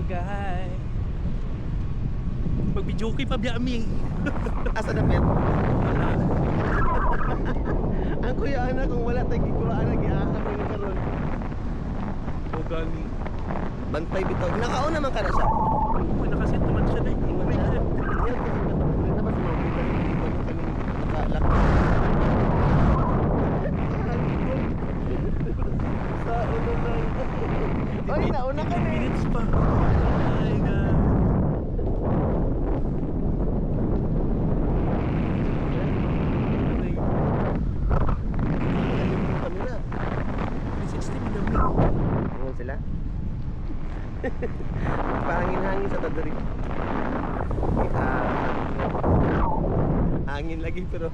guys. Pag-videoke pa biya mi. Asa na pet? Ang kuya ana kung wala tay gikuhaan na giahak ni karon. O gani. Bantay bitaw. Nakaon naman ka na siya. Uy, nakaset naman siya dahil. Oh my God. Oy, nauna ka 15 na. minutes pa. Oh my God. Kami na. 360 minami. Ano sila? Pangin-hangin sa tadori. Hangin lagi pero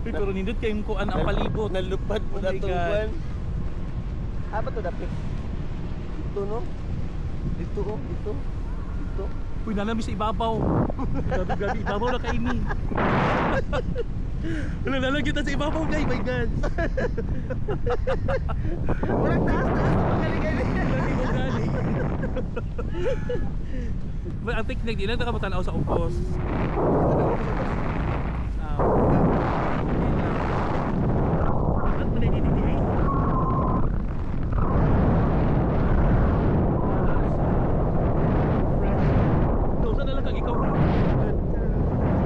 Uy, pero nindot kayong kuan ang palibot. nalupad mo Oh na my itong God. buwan. Apa to dapit? Dito no? Dito oh, dito. Dito. Uy, nalami sa ibabaw. Gabi, ibabaw na kaini. Wala lalagyan ta sa ibabaw, guys. My God. Murag taas na magaling-galing. Lagi mo gani. Ang technique, di lang nakapatanaw sa upos. Ito na, oh. Ah,